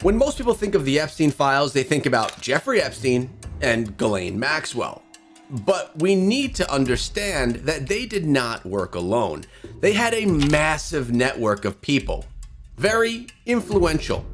When most people think of the Epstein files, they think about Jeffrey Epstein and Ghislaine Maxwell. But we need to understand that they did not work alone. They had a massive network of people, very influential,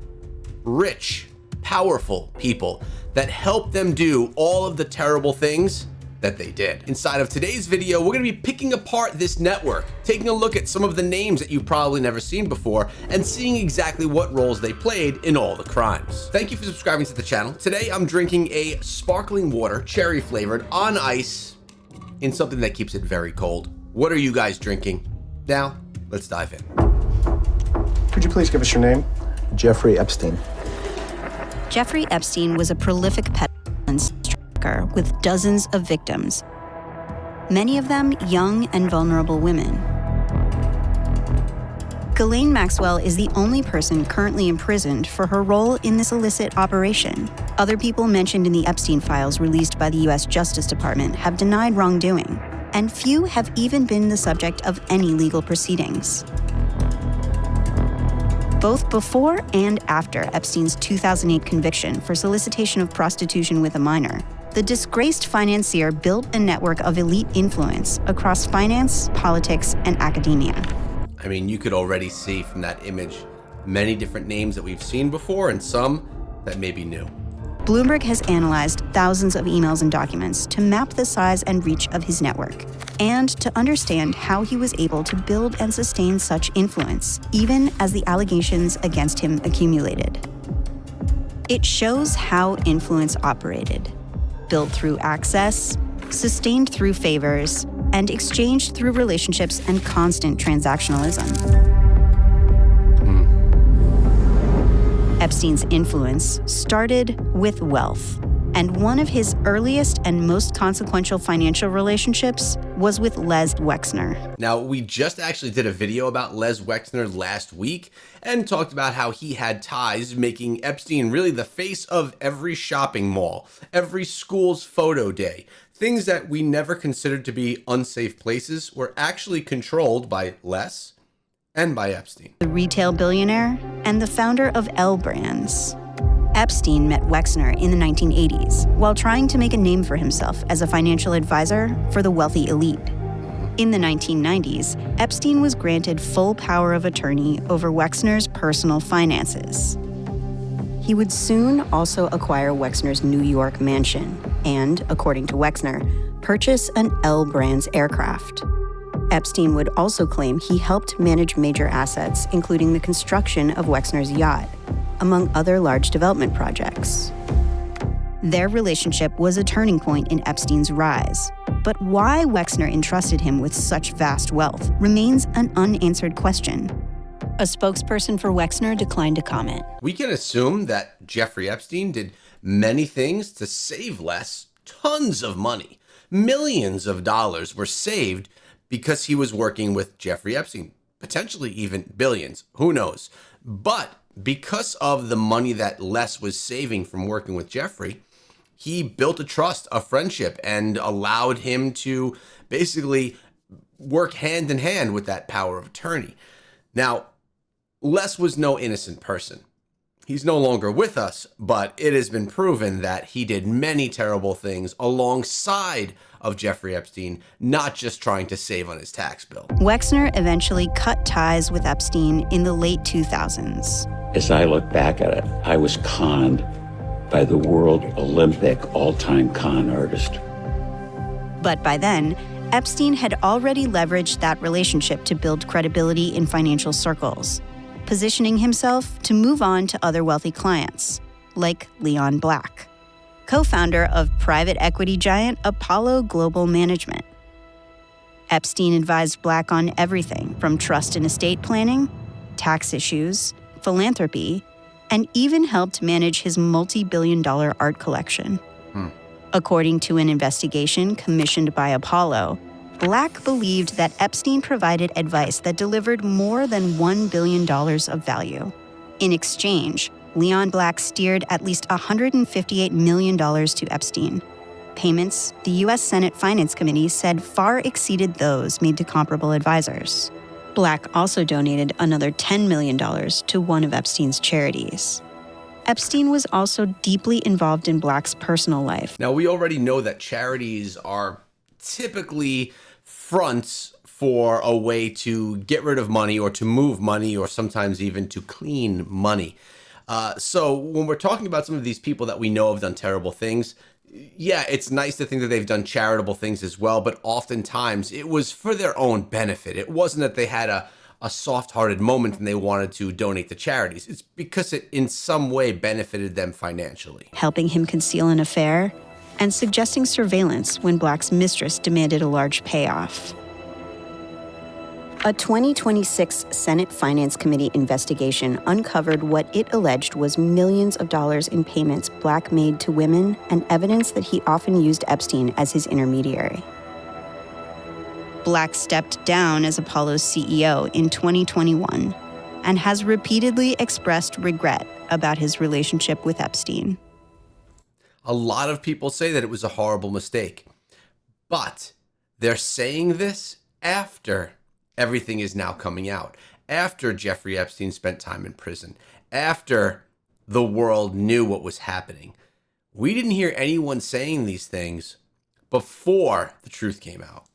rich, powerful people that helped them do all of the terrible things that they did. Inside of today's video, we're gonna be picking apart this network, taking a look at some of the names that you've probably never seen before, and seeing exactly what roles they played in all the crimes. Thank you for subscribing to the channel. Today, I'm drinking a sparkling water, cherry flavored, on ice, in something that keeps it very cold. What are you guys drinking? Now, let's dive in. Could you please give us your name? Jeffrey Epstein. Jeffrey Epstein was a prolific pedophile and stalker with dozens of victims, many of them young and vulnerable women. Ghislaine Maxwell is the only person currently imprisoned for her role in this illicit operation. Other people mentioned in the Epstein files released by the U.S. Justice Department have denied wrongdoing, and few have even been the subject of any legal proceedings. Both before and after Epstein's 2008 conviction for solicitation of prostitution with a minor, the disgraced financier built a network of elite influence across finance, politics, and academia. I mean, you could already see from that image many different names that we've seen before and some that may be new. Bloomberg has analyzed thousands of emails and documents to map the size and reach of his network, and to understand how he was able to build and sustain such influence, even as the allegations against him accumulated. It shows how influence operated, built through access, sustained through favors, and exchanged through relationships and constant transactionalism. Epstein's influence started with wealth, and one of his earliest and most consequential financial relationships was with Les Wexner. Now, we just actually did a video about Les Wexner last week and talked about how he had ties, making Epstein really the face of every shopping mall, every school's photo day. Things that we never considered to be unsafe places were actually controlled by Les and by Epstein. The retail billionaire and the founder of L Brands. Epstein met Wexner in the 1980s while trying to make a name for himself as a financial advisor for the wealthy elite. In the 1990s, Epstein was granted full power of attorney over Wexner's personal finances. He would soon also acquire Wexner's New York mansion and, according to Wexner, purchase an L Brands aircraft. Epstein would also claim he helped manage major assets, including the construction of Wexner's yacht, among other large development projects. Their relationship was a turning point in Epstein's rise, but why Wexner entrusted him with such vast wealth remains an unanswered question. A spokesperson for Wexner declined to comment. We can assume that Jeffrey Epstein did many things to save Les tons of money. Millions of dollars were saved because he was working with Jeffrey Epstein, potentially even billions, who knows? But because of the money that Les was saving from working with Jeffrey, he built a trust, a friendship, and allowed him to basically work hand in hand with that power of attorney. Now, Les was no innocent person. He's no longer with us, but it has been proven that he did many terrible things alongside of Jeffrey Epstein, not just trying to save on his tax bill. Wexner eventually cut ties with Epstein in the late 2000s. As I look back at it, I was conned by the world Olympic all-time con artist. But by then, Epstein had already leveraged that relationship to build credibility in financial circles, positioning himself to move on to other wealthy clients, like Leon Black, co-founder of private equity giant Apollo Global Management. Epstein advised Black on everything from trust and estate planning, tax issues, philanthropy, and even helped manage his multi-billion-dollar art collection. According to an investigation commissioned by Apollo, Black believed that Epstein provided advice that delivered more than $1 billion of value. In exchange, Leon Black steered at least $158 million to Epstein. Payments the U.S. Senate Finance Committee said far exceeded those made to comparable advisors. Black also donated another $10 million to one of Epstein's charities. Epstein was also deeply involved in Black's personal life. Now, we already know that charities are typically fronts for a way to get rid of money or to move money or sometimes even to clean money. So when we're talking about some of these people that we know have done terrible things, yeah, it's nice to think that they've done charitable things as well, but oftentimes it was for their own benefit. It wasn't that they had a soft-hearted moment and they wanted to donate to charities. It's because it in some way benefited them financially. Helping him conceal an affair and suggesting surveillance when Black's mistress demanded a large payoff. A 2026 Senate Finance Committee investigation uncovered what it alleged was millions of dollars in payments Black made to women and evidence that he often used Epstein as his intermediary. Black stepped down as Apollo's CEO in 2021 and has repeatedly expressed regret about his relationship with Epstein. A lot of people say that it was a horrible mistake, but they're saying this after everything is now coming out, after Jeffrey Epstein spent time in prison, after the world knew what was happening. We didn't hear anyone saying these things before the truth came out.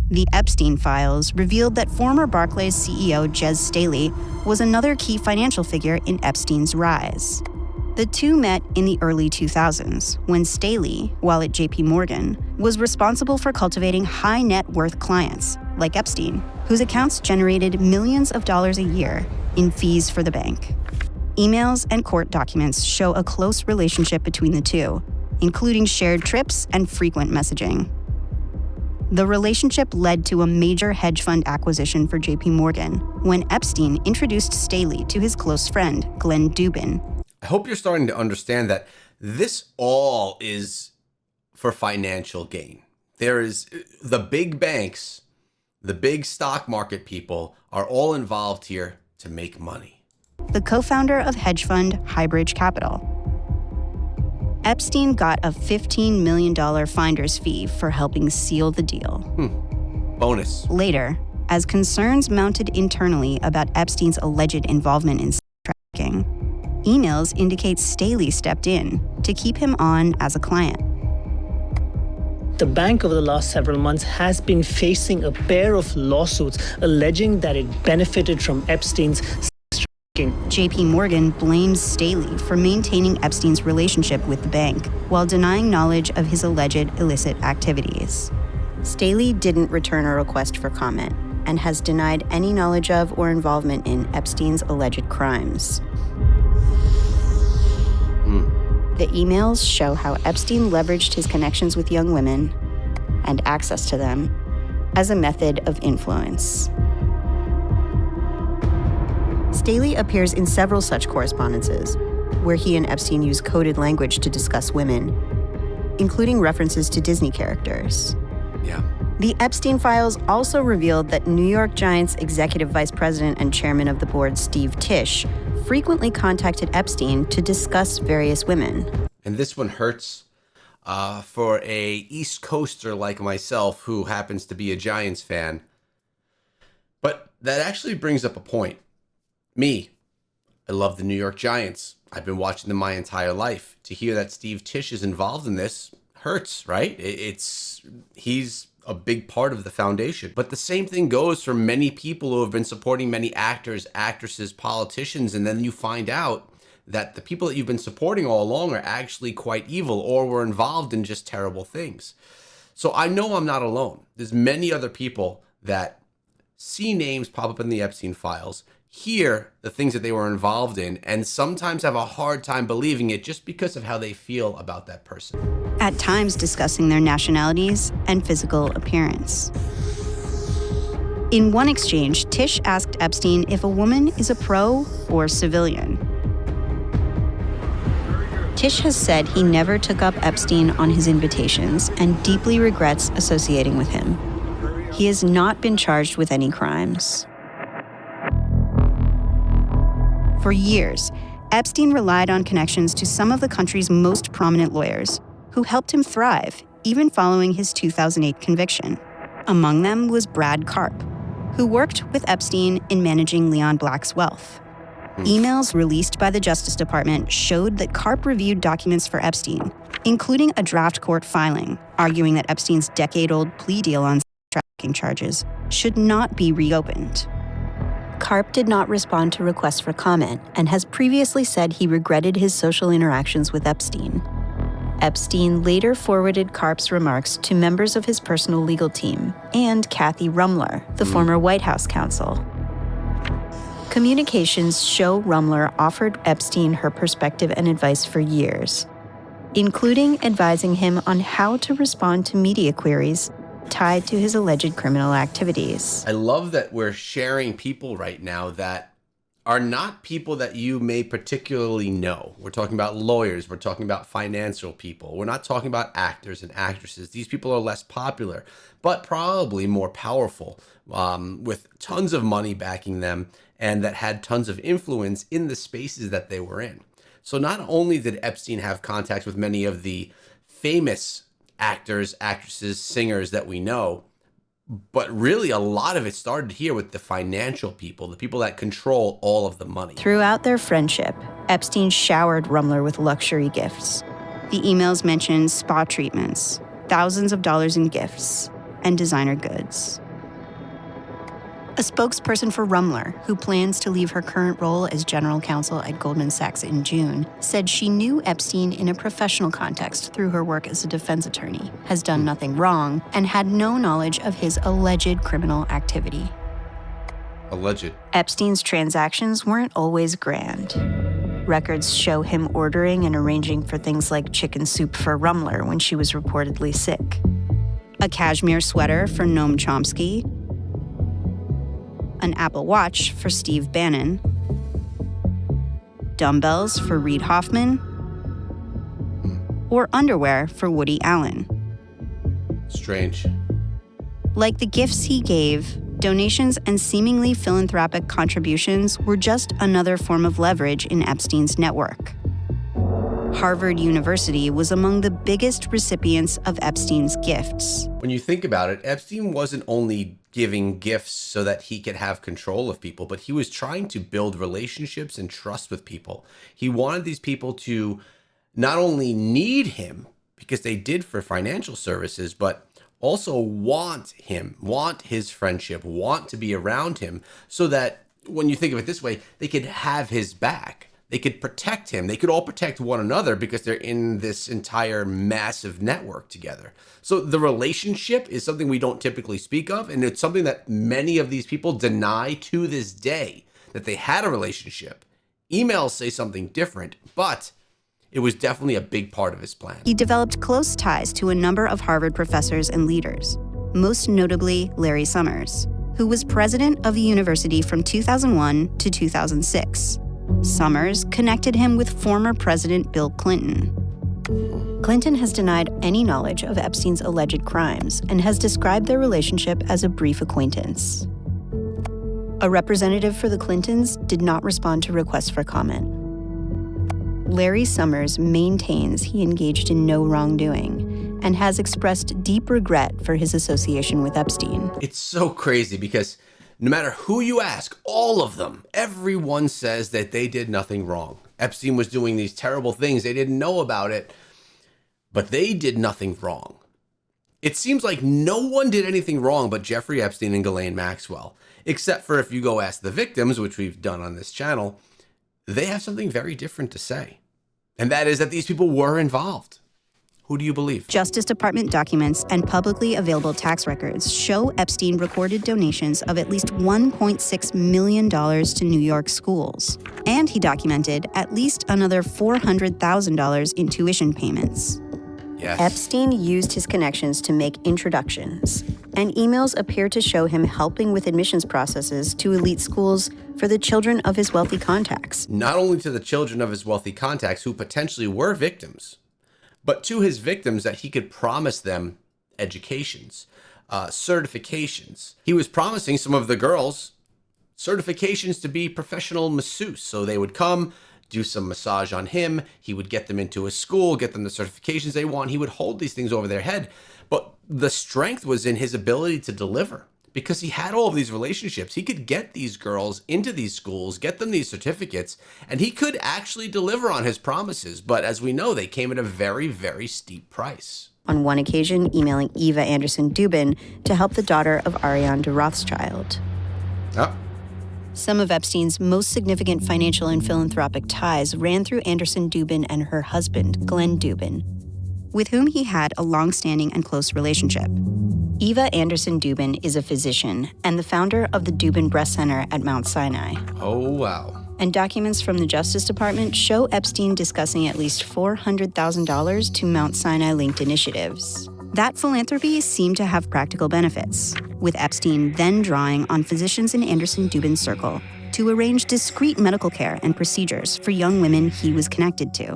The Epstein files revealed that former Barclays CEO Jez Staley was another key financial figure in Epstein's rise. The two met in the early 2000s when Staley, while at JP Morgan, was responsible for cultivating high net worth clients like Epstein, whose accounts generated millions of dollars a year in fees for the bank. Emails and court documents show a close relationship between the two, including shared trips and frequent messaging. The relationship led to a major hedge fund acquisition for JP Morgan when Epstein introduced Staley to his close friend, Glenn Dubin. I hope you're starting to understand that this all is for financial gain. There is the big banks, the big stock market people are all involved here to make money. The co-founder of hedge fund Highbridge Capital. Epstein got a $15 million finder's fee for helping seal the deal. Bonus. Later, as concerns mounted internally about Epstein's alleged involvement in trafficking, emails indicate Staley stepped in to keep him on as a client. The bank over the last several months has been facing a pair of lawsuits alleging that it benefited from Epstein's JP Morgan blames Staley for maintaining Epstein's relationship with the bank while denying knowledge of his alleged illicit activities. Staley didn't return a request for comment and has denied any knowledge of or involvement in Epstein's alleged crimes. The emails show how Epstein leveraged his connections with young women and access to them as a method of influence. Staley appears in several such correspondences, where he and Epstein use coded language to discuss women, including references to Disney characters. Yeah. The Epstein files also revealed that New York Giants executive vice president and chairman of the board, Steve Tisch, frequently contacted Epstein to discuss various women. And this one hurts for a East Coaster like myself who happens to be a Giants fan. But that actually brings up a point. Me, I love the New York Giants. I've been watching them my entire life. To hear that Steve Tisch is involved in this hurts, right? He's a big part of the foundation. But the same thing goes for many people who have been supporting many actors, actresses, politicians, and then you find out that the people that you've been supporting all along are actually quite evil or were involved in just terrible things. So I know I'm not alone. There's many other people that see names pop up in the Epstein files, hear the things that they were involved in, and sometimes have a hard time believing it just because of how they feel about that person. At times discussing their nationalities and physical appearance. In one exchange, Tisch asked Epstein if a woman is a pro or civilian. Tisch has said he never took up Epstein on his invitations and deeply regrets associating with him. He has not been charged with any crimes. For years, Epstein relied on connections to some of the country's most prominent lawyers, who helped him thrive, even following his 2008 conviction. Among them was Brad Karp, who worked with Epstein in managing Leon Black's wealth. Emails released by the Justice Department showed that Karp reviewed documents for Epstein, including a draft court filing, arguing that Epstein's decade-old plea deal on trafficking charges should not be reopened. Karp did not respond to requests for comment and has previously said he regretted his social interactions with Epstein. Epstein later forwarded Karp's remarks to members of his personal legal team and Kathy Rumler, the former White House counsel. Communications show Rumler offered Epstein her perspective and advice for years, including advising him on how to respond to media queries tied to his alleged criminal activities. I love that we're sharing people right now that are not people that you may particularly know. We're talking about lawyers. We're talking about financial people. We're not talking about actors and actresses. These people are less popular, but probably more powerful, with tons of money backing them and that had tons of influence in the spaces that they were in. So not only did Epstein have contacts with many of the famous actors, actresses, singers that we know, but really a lot of it started here with the financial people, the people that control all of the money. Throughout their friendship, Epstein showered Rumler with luxury gifts. The emails mentioned spa treatments, thousands of dollars in gifts, and designer goods. A spokesperson for Rumler, who plans to leave her current role as general counsel at Goldman Sachs in June, said she knew Epstein in a professional context through her work as a defense attorney, has done nothing wrong, and had no knowledge of his alleged criminal activity. Alleged. Epstein's transactions weren't always grand. Records show him ordering and arranging for things like chicken soup for Rumler when she was reportedly sick, a cashmere sweater for Noam Chomsky, an Apple Watch for Steve Bannon, dumbbells for Reid Hoffman, or underwear for Woody Allen. Strange. Like the gifts he gave, donations and seemingly philanthropic contributions were just another form of leverage in Epstein's network. Harvard University was among the biggest recipients of Epstein's gifts. When you think about it, Epstein wasn't only giving gifts so that he could have control of people, but he was trying to build relationships and trust with people. He wanted these people to not only need him, because they did for financial services, but also want him, want his friendship, want to be around him, so that when you think of it this way, they could have his back. They could protect him. They could all protect one another because they're in this entire massive network together. So the relationship is something we don't typically speak of, and it's something that many of these people deny to this day, that they had a relationship. Emails say something different, but it was definitely a big part of his plan. He developed close ties to a number of Harvard professors and leaders, most notably Larry Summers, who was president of the university from 2001 to 2006. Summers connected him with former President Bill Clinton. Clinton has denied any knowledge of Epstein's alleged crimes and has described their relationship as a brief acquaintance. A representative for the Clintons did not respond to requests for comment. Larry Summers maintains he engaged in no wrongdoing and has expressed deep regret for his association with Epstein. It's so crazy because no matter who you ask, all of them, everyone says that they did nothing wrong. Epstein was doing these terrible things. They didn't know about it, but they did nothing wrong. It seems like no one did anything wrong but Jeffrey Epstein and Ghislaine Maxwell, except for if you go ask the victims, which we've done on this channel, they have something very different to say. And that is that these people were involved. Who do you believe? Justice Department documents and publicly available tax records show Epstein recorded donations of at least $1.6 million to New York schools. And he documented at least another $400,000 in tuition payments. Yes. Epstein used his connections to make introductions, and emails appear to show him helping with admissions processes to elite schools for the children of his wealthy contacts. Not only to the children of his wealthy contacts who potentially were victims, but to his victims that he could promise them educations, certifications. He was promising some of the girls certifications to be professional masseuse. So they would come, do some massage on him. He would get them into a school, get them the certifications they want. He would hold these things over their head. But the strength was in his ability to deliver, because he had all of these relationships. He could get these girls into these schools, get them these certificates, and he could actually deliver on his promises. But as we know, they came at a very, very steep price. On one occasion, emailing Eva Anderson Dubin to help the daughter of Ariane de Rothschild. Oh. Some of Epstein's most significant financial and philanthropic ties ran through Anderson Dubin and her husband, Glenn Dubin, with whom he had a long-standing and close relationship. Eva Anderson Dubin is a physician and the founder of the Dubin Breast Center at Mount Sinai. Oh, wow. And documents from the Justice Department show Epstein discussing at least $400,000 to Mount Sinai-linked initiatives. That philanthropy seemed to have practical benefits, with Epstein then drawing on physicians in Anderson Dubin's circle to arrange discreet medical care and procedures for young women he was connected to.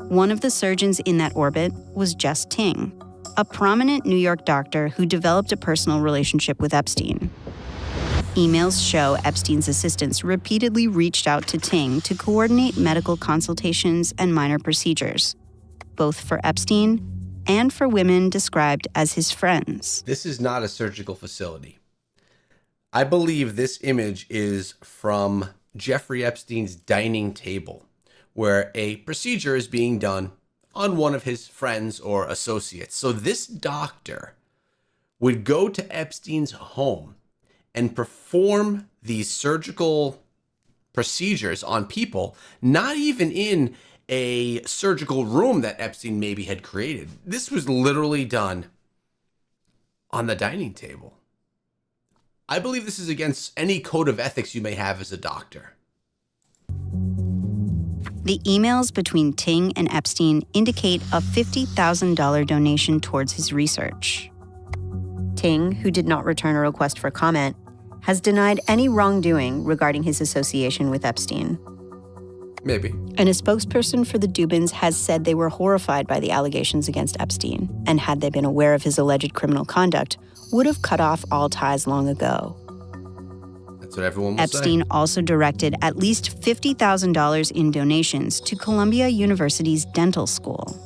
One of the surgeons in that orbit was Jess Ting, a prominent New York doctor who developed a personal relationship with Epstein. Emails show Epstein's assistants repeatedly reached out to Ting to coordinate medical consultations and minor procedures, both for Epstein and for women described as his friends. This is not a surgical facility. I believe this image is from Jeffrey Epstein's dining table, where a procedure is being done on one of his friends or associates. So this doctor would go to Epstein's home and perform these surgical procedures on people, not even in a surgical room that Epstein maybe had created. This was literally done on the dining table. I believe this is against any code of ethics you may have as a doctor. The emails between Ting and Epstein indicate a $50,000 donation towards his research. Ting, who did not return a request for comment, has denied any wrongdoing regarding his association with Epstein. Maybe. And a spokesperson for the Dubins has said they were horrified by the allegations against Epstein, and had they been aware of his alleged criminal conduct, would have cut off all ties long ago. That's what everyone will Epstein say. also directed at least $50,000 in donations to Columbia University's dental school.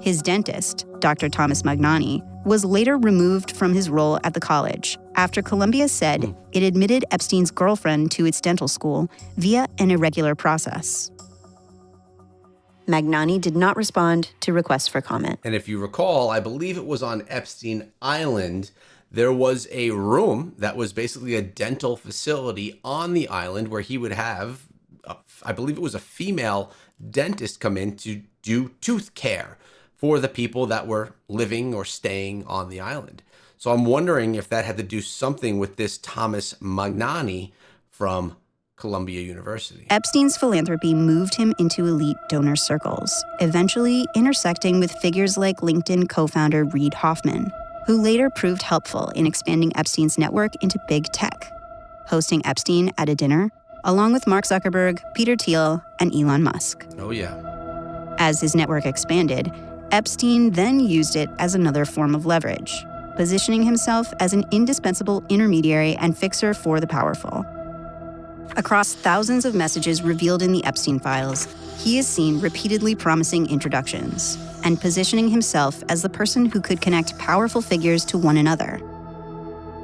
His dentist, Dr. Thomas Magnani, was later removed from his role at the college after Columbia said it admitted Epstein's girlfriend to its dental school via an irregular process. Magnani did not respond to requests for comment. And if you recall, I believe it was on Epstein Island, there was a room that was basically a dental facility on the island where he would have, I believe it was a female dentist come in to do tooth care for the people that were living or staying on the island. So I'm wondering if that had to do something with this Thomas Magnani from Columbia University. Epstein's philanthropy moved him into elite donor circles, eventually intersecting with figures like LinkedIn co-founder Reid Hoffman, who later proved helpful in expanding Epstein's network into big tech, hosting Epstein at a dinner, along with Mark Zuckerberg, Peter Thiel, and Elon Musk. Oh, yeah. As his network expanded, Epstein then used it as another form of leverage, positioning himself as an indispensable intermediary and fixer for the powerful. Across thousands of messages revealed in the Epstein files, he is seen repeatedly promising introductions and positioning himself as the person who could connect powerful figures to one another.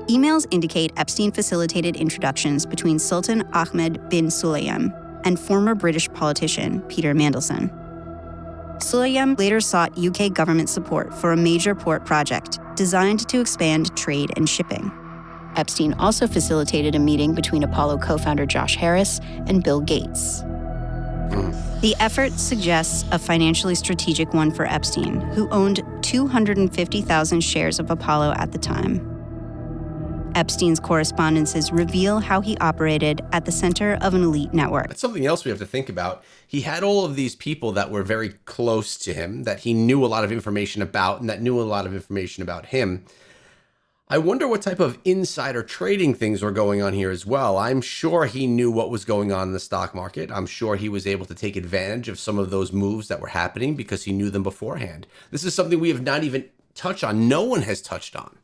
Emails indicate Epstein facilitated introductions between Sultan Ahmed bin Sulayem and former British politician Peter Mandelson. Sulayem later sought UK government support for a major port project designed to expand trade and shipping. Epstein also facilitated a meeting between Apollo co-founder Josh Harris and Bill Gates. The effort suggests a financially strategic one for Epstein, who owned 250,000 shares of Apollo at the time. Epstein's correspondences reveal how he operated at the center of an elite network. That's something else we have to think about. He had all of these people that were very close to him, that he knew a lot of information about, and that knew a lot of information about him. I wonder what type of insider trading things were going on here as well. I'm sure he knew what was going on in the stock market. I'm sure he was able to take advantage of some of those moves that were happening because he knew them beforehand. This is something we have not even touched on. No one has touched on.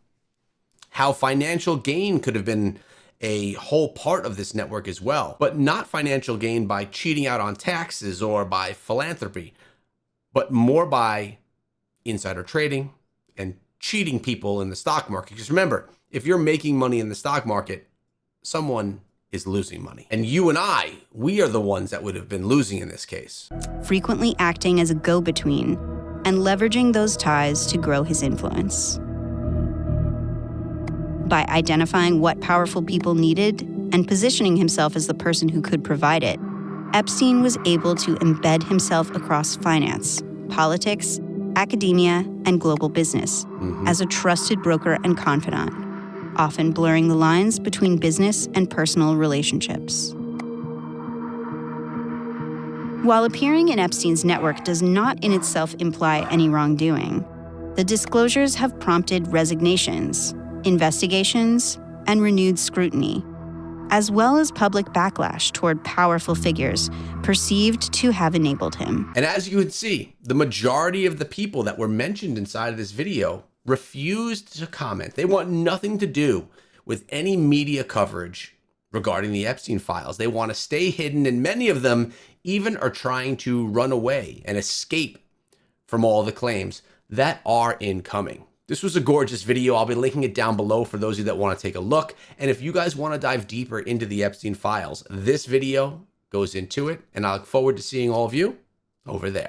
How financial gain could have been a whole part of this network as well, but not financial gain by cheating out on taxes or by philanthropy, but more by insider trading and cheating people in the stock market. Because remember, If you're making money in the stock market, someone is losing money. And you and I, we are the ones that would have been losing in this case. Frequently acting as a go-between and leveraging those ties to grow his influence. By identifying what powerful people needed and positioning himself as the person who could provide it, Epstein was able to embed himself across finance, politics, academia, and global business as a trusted broker and confidant, often blurring the lines between business and personal relationships. While appearing in Epstein's network does not in itself imply any wrongdoing, the disclosures have prompted resignations, investigations, and renewed scrutiny, as well as public backlash toward powerful figures perceived to have enabled him. And as you would see, the majority of the people that were mentioned inside of this video refused to comment. They want nothing to do with any media coverage regarding the Epstein files. They want to stay hidden, and many of them even are trying to run away and escape from all the claims that are incoming. This was a gorgeous video. I'll be linking it down below for those of you that want to take a look. And if you guys want to dive deeper into the Epstein files, this video goes into it, and I look forward to seeing all of you over there.